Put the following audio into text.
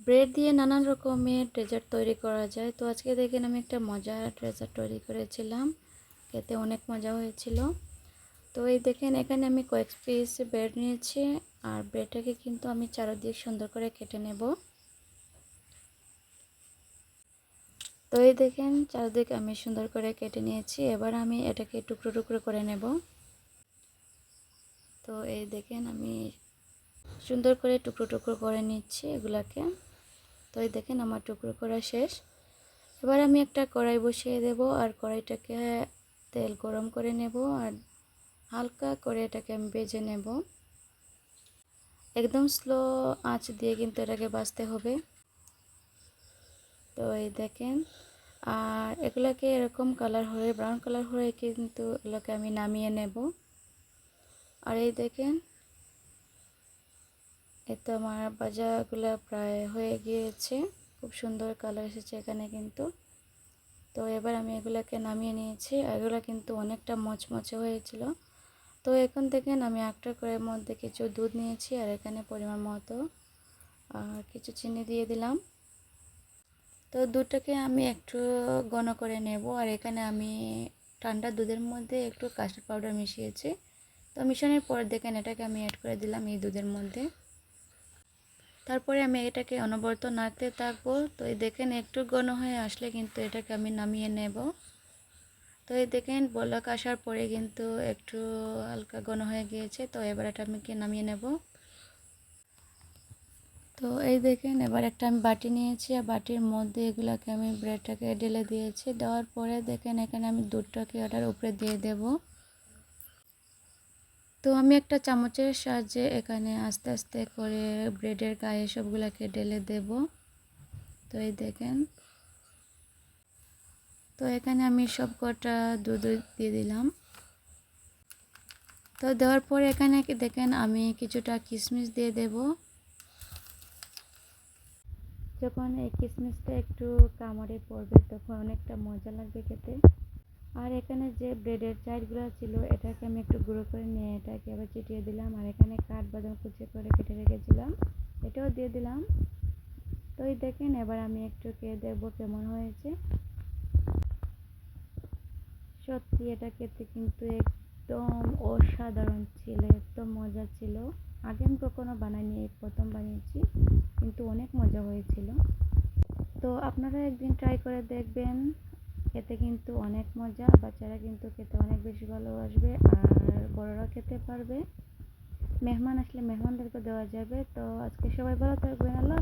Bread দিয়ে নানান রকমের ডেজার্ট তৈরি করা যায়। তো আজকে দেখেন আমি একটা মজার ডেজার্ট তৈরি করেছিলাম, খেতে অনেক মজা হয়েছিল। তো এই দেখেন এখানে আমি কয়েক পিস ব্রেড নিয়েছি, আর ব্রেডটাকে কিন্তু আমি চারদিক সুন্দর করে কেটে নেব। তো এই দেখেন চারদিক আমি সুন্দর করে কেটে নিয়েছি। এবার আমি এটাকে টুকরো টুকরো করে নেব। তো এই দেখেন আমি সুন্দর করে টুকরো টুকরো করে নিচ্ছি এগুলাকে। তো এই দেখেন আমার টুকরো করা শেষ। এবার আমি একটা কড়াই বসিয়ে দেব, আর কড়াইটাকে তেল গরম করে নেব, আর হালকা করে এটাকে আমি ভেজে নেব। একদম স্লো আঁচ দিয়ে কিন্তু এটাকে ভাজতে হবে। তো এই দেখেন, আর এগুলোকে এরকম কালার হয়ে ব্রাউন কালার হয়ে কিন্তু এগুলোকে আমি নামিয়ে নেব। আর এই দেখেন এই তো আমার ভাজাগুলো প্রায় হয়ে গিয়েছে, খুব সুন্দর কালার এসেছে এখানে কিন্তু। তো এবার আমি এগুলোকে নামিয়ে নিয়েছি, আর এগুলো কিন্তু অনেকটা মচমচে হয়েছিল। তো এখন দেখেন আমি একটা কড়াইয়ের মধ্যে কিছু দুধ নিয়েছি, আর এখানে পরিমাণ মতো আর কিছু চিনি দিয়ে দিলাম। তো দুধটাকে আমি একটু ঘন করে নেব, আর এখানে আমি ঠান্ডা দুধের মধ্যে একটু কাস্টার্ড পাউডার মিশিয়েছি। তো মিশানোর পর দেখেন এটাকে আমি অ্যাড করে দিলাম এই দুধের মধ্যে। তারপরে আমি এটাকে অনবরত নাড়তে থাকবো। তো এই দেখেন একটু ঘন হয়ে আসলে কিন্তু এটাকে আমি নামিয়ে নেব। তো এই দেখেন বলক আসার পরে কিন্তু একটু হালকা ঘন হয়ে গিয়েছে। তো এবার এটা আমি নামিয়ে নেব। তো এই দেখেন এবার একটা আমি বাটি নিয়েছি, আর বাটির মধ্যে এগুলাকে আমি ব্রেডটাকে ঢেলে দিয়েছি। দেওয়ার পরে দেখেন এখানে আমি দুধটাকে ওটার উপরে দিয়ে দেব। তো আমি একটা চামচের সাহায্যে এখানে আস্তে আস্তে করে ব্রেডের গায়ে সবগুলোকে ঢেলে দেব। তো এই দেখেন, তো এখানে আমি সব কটা দুধ দিয়ে দিলাম। তো দেওয়ার পরে এখানে দেখেন আমি কিছুটা কিশমিশ দিয়ে দেব। যখন এই কিশমিশটা একটু কামড়ে পড়বে তখন অনেকটা মজা লাগবে খেতে। আর এখানে যে ব্রেডের সাইডগুলো ছিল এটাকে আমি একটু গুঁড়ো করে নিয়ে এটাকে আবার চিটিয়ে দিলাম, আর এখানে কাঠবাদাম কুচি করে কেটে রেখেছিলাম এটাও দিয়ে দিলাম। তো এই দেখেন এবার আমি একটু খেয়ে দেখবো কেমন হয়েছে। সত্যি এটা খেতে কিন্তু একদম অসাধারণ ছিল, একদম মজা ছিল। আগে আমি কখনো বানাইনি, এই প্রথম বানিয়েছি, কিন্তু অনেক মজা হয়েছিল। তো আপনারা একদিন ট্রাই করে দেখবেন, খেতে কিন্তু অনেক মজা। বাচ্চারা কিন্তু খেতে অনেক বেশি ভালোবাসবে, আর বড়রা খেতে পারবে। মেহমান আসলে মেহমানদেরকে দেওয়া যাবে। তো আজকে সবাই ভালো থাকবেন। আল্লাহ।